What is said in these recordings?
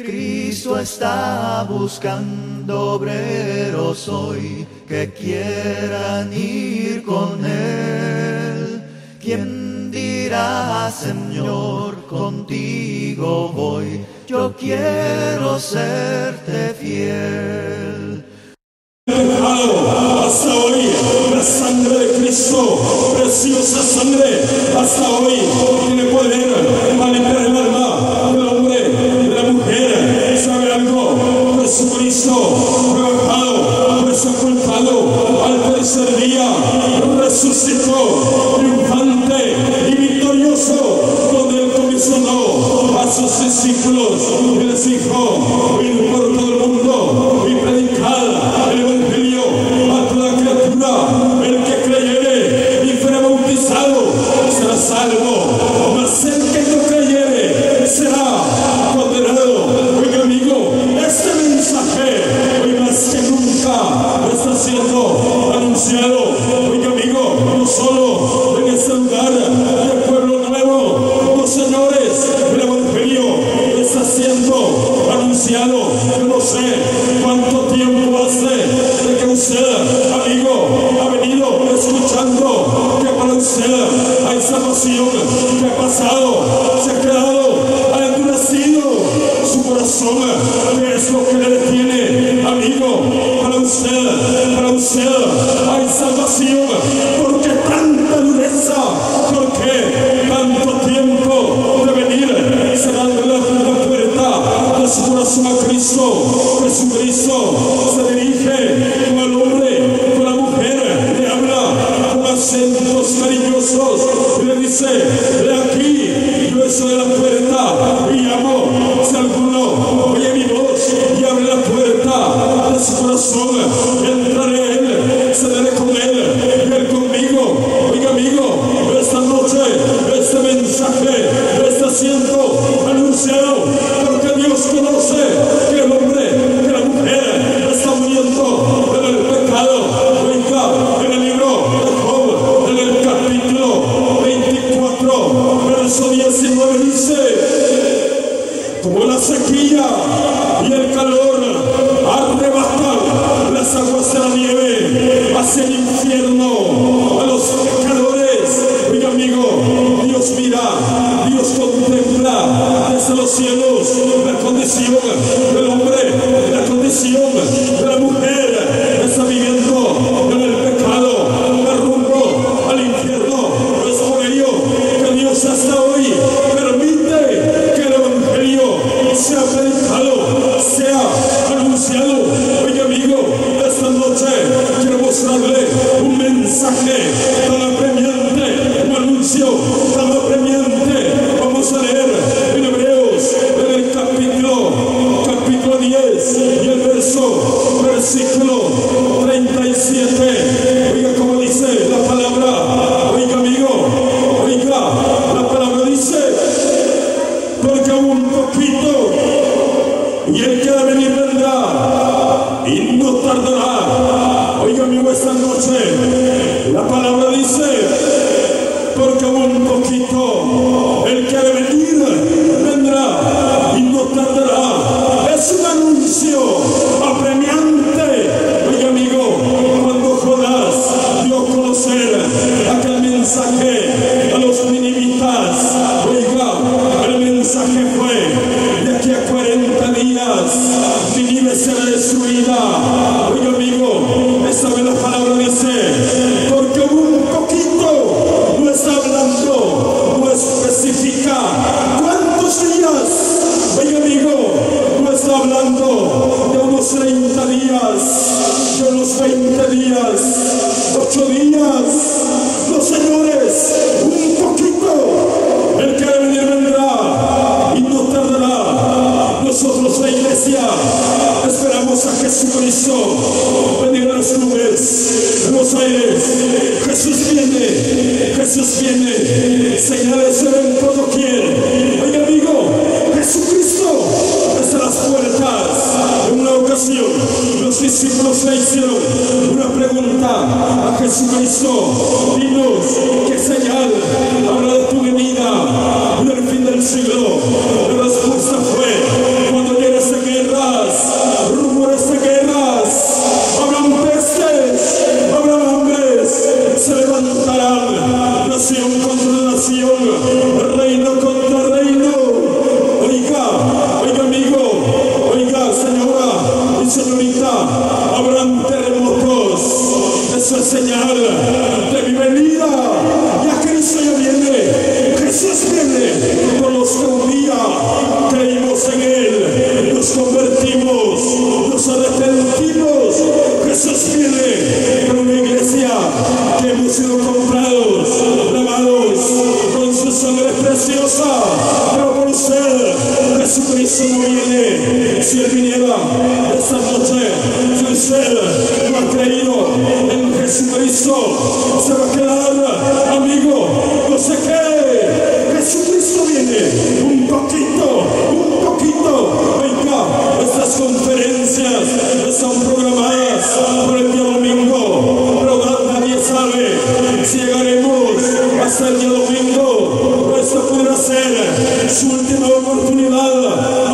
Cristo está buscando obreros hoy que quieran ir con Él. ¿Quién dirá, Señor, contigo voy? Yo quiero serte fiel. Hasta hoy, la sangre de Cristo, preciosa sangre, hasta hoy tiene poder para limpiar el alma del hombre, de la mujer. ¿Sabe algo? Jesucristo rebajado, fue sepultado, al tercer día resucitó, triunfante y victorioso, donde él comisionó a sus discípulos y les dijo: ir por todo el mundo y predicar el evangelio a toda criatura. El que creyere y fuera bautizado será salvo, mas el que no creyere será condenado. Oiga, amigo, este mensaje hoy más que nunca está siendo anunciado. Oiga, amigo, no solo en este lugar de Pueblo Nuevo, los señores, el evangelio está siendo anunciado. Yo no sé cuánto tiempo hace de que usted, amigo, ha venido escuchando que para usted hay salvación, que ha pasado, se ha quedado, ha endurecido su corazón. ¿Qué es lo que le detiene, amigo? Para usted hay salvación. ¿Por qué tanta dureza? ¿Por qué tanto tiempo de venir cerrando la puerta de su corazón a Cristo? Jesucristo se dirige con el hombre, con la mujer, le habla con acentos cariñosos y le dice: de aquí, yo soy la puerta y llamo. Si alguno oye mi voz y abre la puerta de su corazón, entraré a él, cenaré con él y él conmigo. Oiga, amigo, esta noche este mensaje está siendo anunciado porque Dios conoce que el hombre, que la mujer está muriendo en el pecado. Oiga, en el libro de Job, en el capítulo 24, verso 19 dice: como la sequía y el calor arrebatan las aguas de la nieve hacia el infierno a los pecadores. Oiga, amigo, Dios mira, Dios contempla desde los cielos la condición del hombre, la condición de la mujer que está viviendo en el pecado, el rumbo al infierno. Es por ello que Dios hasta hoy permite que el evangelio sea predicado, sea anunciado. Oiga, amigo, esta noche quiero mostrarle un mensaje tan apremiante, un anuncio tan apremiante. Vamos a leer en Hebreos, en el capítulo 10 y el versículo 37. Oiga cómo dice la palabra. Oiga, amigo, oiga, la palabra dice: porque un poquito y el que ha de venir vendrá y no tardará. Oiga, amigo, esta noche la palabra dice: porque un poquito el que ha de venir vendrá y no tardará. Es un anuncio apremiante. Oiga, amigo, cuando Jonás dio a conocer aquel mensaje a los ninivitas, oiga, el mensaje fue: de aquí a 40 días Nínive será destruida. Oiga, amigo, esta vez la palabra dice: porque un poquito, no está hablando, no especifica cuántos días. Oiga, amigo, no está hablando de unos 30 días, de unos 20 días, 8 días. No, señores, un poquito. El que ha de venir vendrá y no tardará. Nosotros, la iglesia, esperamos a Jesucristo venir a las nubes, en los aires. Jesús viene, señales se ven por doquier. Oiga, amigo, Jesucristo está a las puertas. En una ocasión, los discípulos le hicieron una pregunta a Jesucristo: dinos, ¿qué señal habrá de tu venida y del fin del siglo? La respuesta fue: cuando llegue Oiga amigo, oiga señora y señorita, habrán terremotos. Eso es señal de mi venida. Ya Cristo ya viene. Jesús viene por los que un día creímos en Él, nos convertimos, nos arrepentimos. Jesús viene por una iglesia que hemos sido comprados, lavados con su sangre preciosa. Pero por usted, Jesucristo no viene. Si Él viniera esta noche, si usted no ha creído en Jesucristo, se va a quedar, amigo, no se quede. Jesucristo viene un poquito. Venga, estas conferencias están programadas por el día domingo, pero nadie sabe si llegaremos hasta el día domingo. Esta pudiera ser su última oportunidad.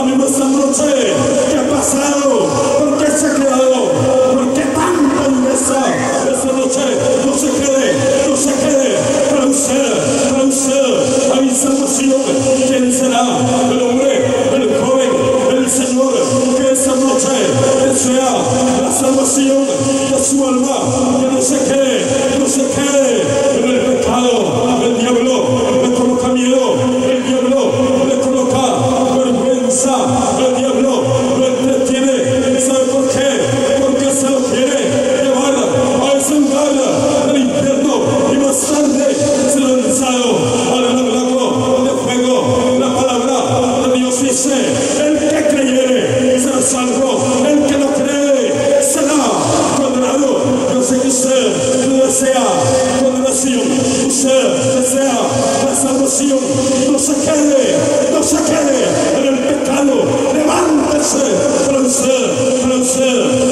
Amigo, esta noche, ¿qué ha pasado? ¿Por qué se ha quedado? ¿Por qué tanta dureza? Esta noche no se quede. Para usted hay salvación. ¿Quién será? El hombre, el joven, el Señor, que esta noche desea la salvación de su alma. Que no se quede en el pecado. El diablo le coloca miedo, el diablo le coloca vergüenza, el diablo lo entretiene. ¿Sabe por qué? Porque se lo quiere llevar a ese lugar del infierno y más tarde se lo ha lanzado al lago de fuego. La palabra de Dios dice: el que creyere será salvo, el que no cree será condenado. Yo sé que usted no desea condenación, usted desea la salvación. No se quede en el pecado. Levántese. Para usted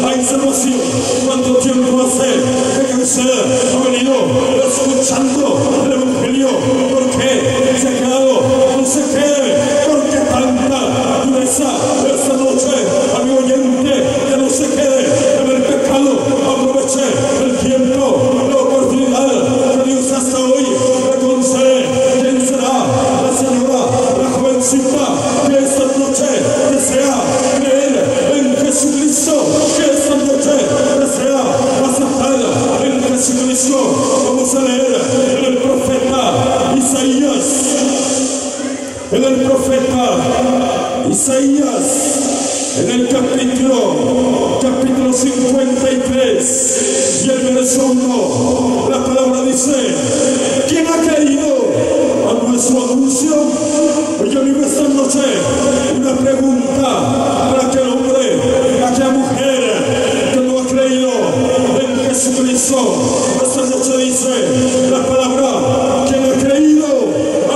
hay salvación. ¿Cuánto tiempo hace que usted ha venido escuchando el evangelio? ¿Por qué se ha quedado? No se quede. ¿Por qué tanta dureza esta noche, amigo oyente? Que no se quede en el pecado. Aproveche el tiempo, la oportunidad que Dios hasta hoy le concede. ¿Quién será? La señora, la jovencita que esta noche desea creer en Jesucristo, que esta noche desea aceptar en Jesucristo. Vamos a leer en el profeta Isaías. En el profeta Isaías, en el capítulo 53 y el verso 1, la palabra dice: ¿quién ha creído a nuestro anuncio? Oye, amigo, esta noche una pregunta para aquel hombre, aquella mujer que no ha creído en Jesucristo. Esta noche dice la palabra: ¿quién ha creído a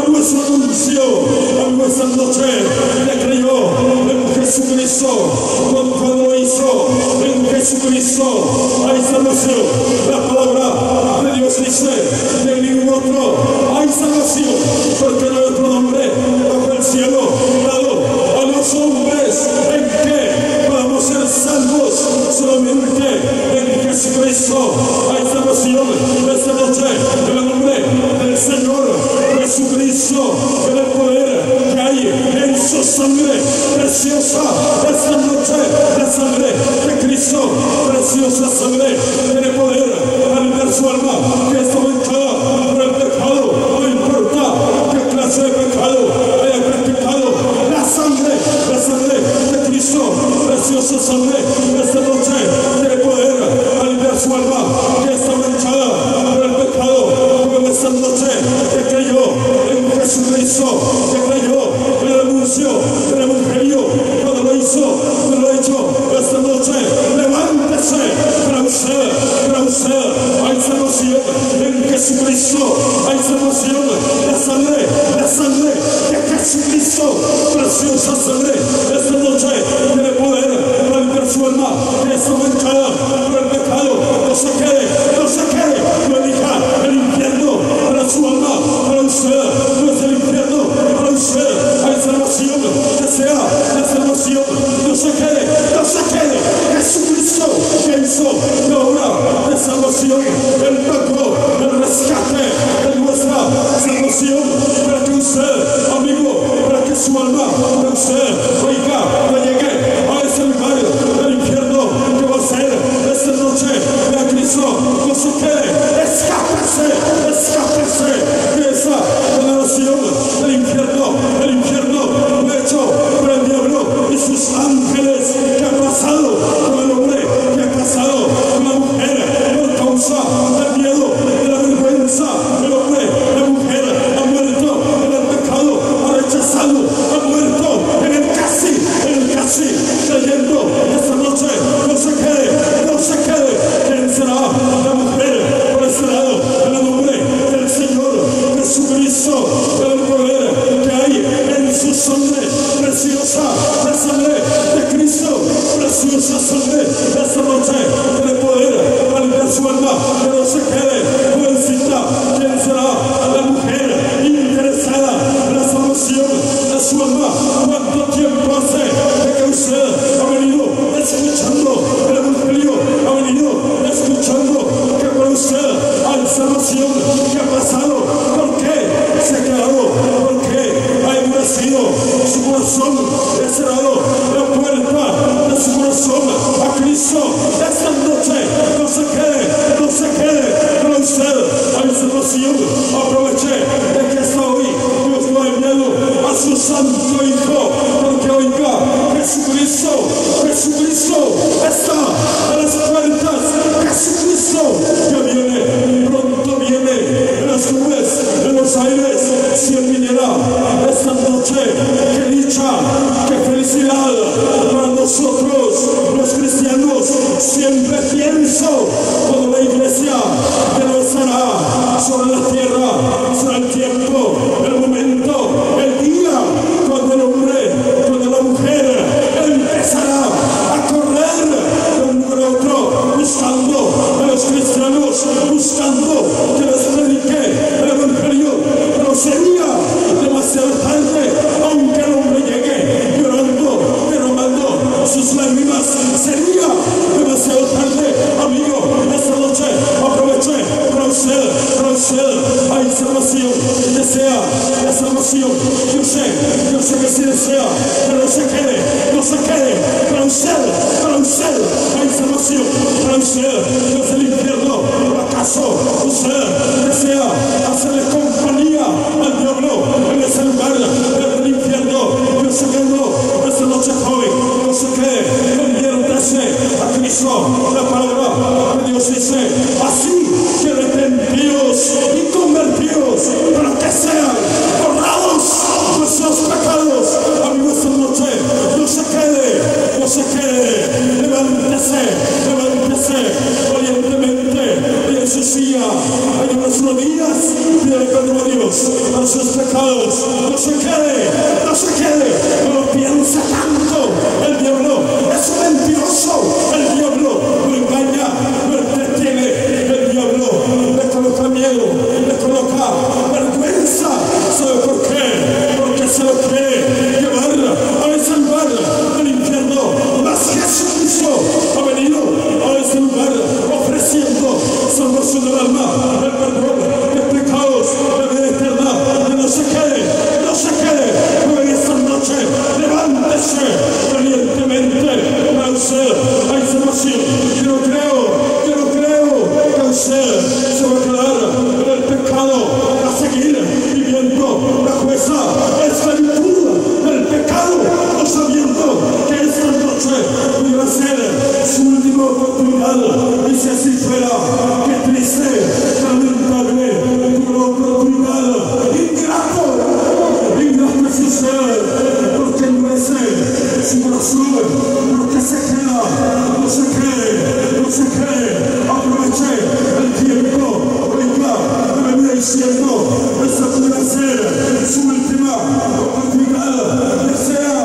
nuestro anuncio? Amigo, esta noche le creyó en Jesucristo. Cuando lo hizo en Jesucristo hay salvación. La palabra de Dios dice: de ningún otro hay salvación, porque no hay otro nombre bajo el cielo dado a los hombres en que podamos ser salvos. Solamente en Jesucristo hay salvación. Esta noche, en el nombre del Señor Jesucristo, en el poder que hay en su sangre preciosa, esta noche la sangre de Cristo, preciosa sangre, tiene poder para limpiar su alma que está manchada por el pecado. No importa qué clase de pecado haya practicado, la sangre de Cristo, preciosa sangre, esta noche tiene poder para limpiar su alma que está manchada por el pecado. Como esta noche que creyó en Jesucristo, que creyó en el anuncio del evangelio, cuando lo hizo, cuando lo ha hecho, esta noche levántese. Para usted hay salvación. sangre esta noche tiene poder para limpiar su alma, que no se quede, jovencita. ¿Quién será la mujer interesada en la salvación de su alma? ¿Cuánto tiempo hace de que usted ha venido escuchando el evangelio? Ha venido escuchando que para usted hay salvación. ¿Qué ha pasado? ¿Por qué se ha quedado? ¿Por qué ha endurecido su corazón? Le ha cerrado la puerta de su corazón a Cristo. Esta noche no se quede, no se quede. Para usted hay salvación. Aproveche de que hasta hoy Dios no ha enviado a su Santo Hijo, porque oiga, Jesucristo está a las puertas. Jesucristo ya viene, pronto viene en las nubes, en los aires. Si Él viniera esta noche, qué dicha, qué felicidad para nosotros los cristianos. Siempre pienso cuando la iglesia ya no estará sobre la tierra, será el tiempo, el momento, el día cuando el hombre, cuando la mujer empezará a correr de un lugar a otro, buscando a los cristianos, buscando que les predique el evangelio. Pero sería demasiado tarde, aunque el hombre llegue llorando, derramando sus lágrimas. Sería demasiado tarde, amigo. Esta noche aproveche para usted hay salvación. Desea la salvación. Yo sé que sí desea, pero no se quede. Para usted hay salvación. Para usted no es el infierno. ¿Acaso usted desea hacerle compañía al diablo en ese lugar del infierno? Yo sé que no. Esta noche, joven, no se quede. Conviértase a Cristo. La palabra de Dios dice así que arrepentidos y convertidos para que sean borrados nuestros pecados. Amigo, esta noche no se quede. Levántese valientemente y en su silla, en las rodillas, pídele perdón a Dios por sus pecados. No se quede, no piensa tanto. El diablo es un mentiroso, el diablo lo engaña, lo entretiene, el diablo le coloca miedo, le coloca vergüenza. ¿Sabe por qué? Porque se lo quiere llevar a ese lugar del infierno. Mas Jesucristo ha venido a ese lugar ofreciendo salvación del alma, el perdón de pecados, la vida eterna. Que no se quede, pero en esta noche levántese valientemente. Para usted hay salvación. Yo no creo que usted se va a quedar en el pecado a seguir viviendo bajo esa esclavitud del pecado, no sabiendo que esta noche pudiera ser su última oportunidad. Y si así fuera, qué triste, lamentable, una oportunidad. Ingrato es usted, porque endurece su corazón, porque se queda, no se cree. Aproveche el tiempo, oiga, me venía diciendo, esta pudiera ser su última oportunidad. Desea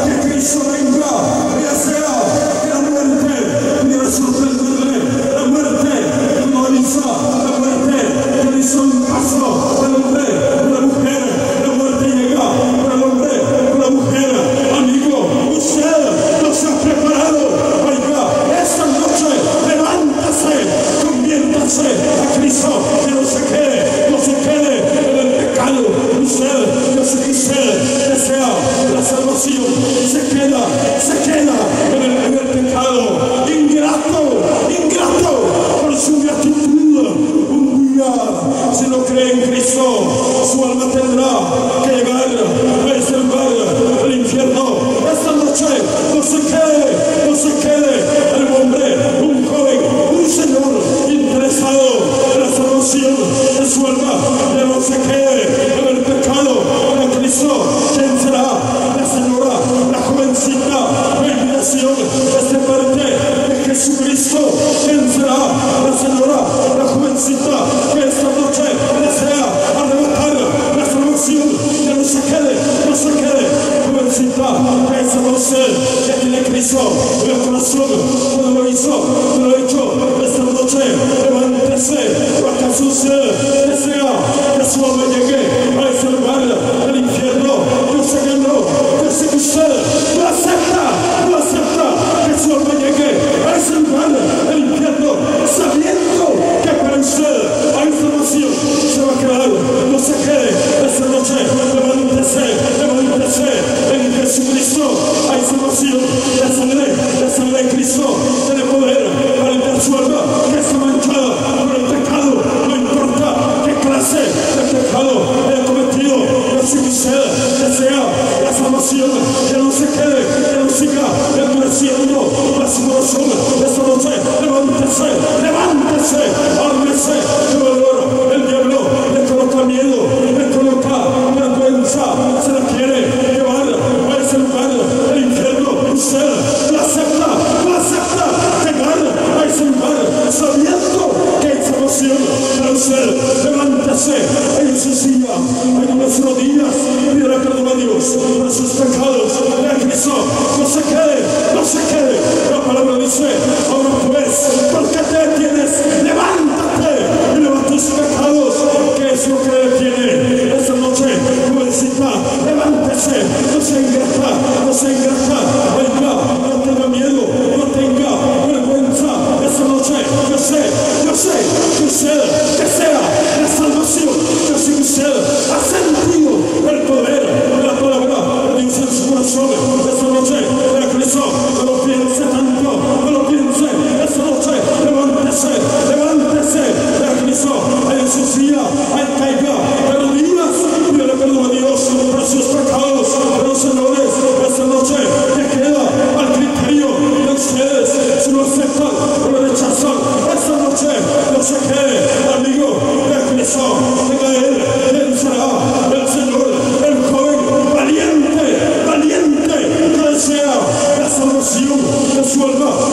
que Cristo venga, desea que la muerte pudiera sorprenderle, la muerte no avisa, la muerte que hizo un paso del hombre, de la mujer, la muerte llega para el hombre, para la mujer. Amigo, usted no se ha preparado. Oiga, esta noche levántase, conviértase a Cristo, que no se quede en el pecado. Usted, yo sé que usted desea la salvación, se queda en el pecado. Ingrato por su gratitud. Un día, si no cree en Cristo, su alma tendrá que llegar a ese lugar del infierno. Esta noche no se quede el hombre, un joven, un señor interesado en la salvación de su alma. Que no se quede en el pecado de Cristo. ¿Quién será? La señora, la jovencita, la invitación de parte de Jesucristo. ¿Quién será? La señora, la jovencita que esta noche desea arrebatar la salvación. Que no se quede, jovencita, que esta noche que tiene Cristo en el corazón. su alma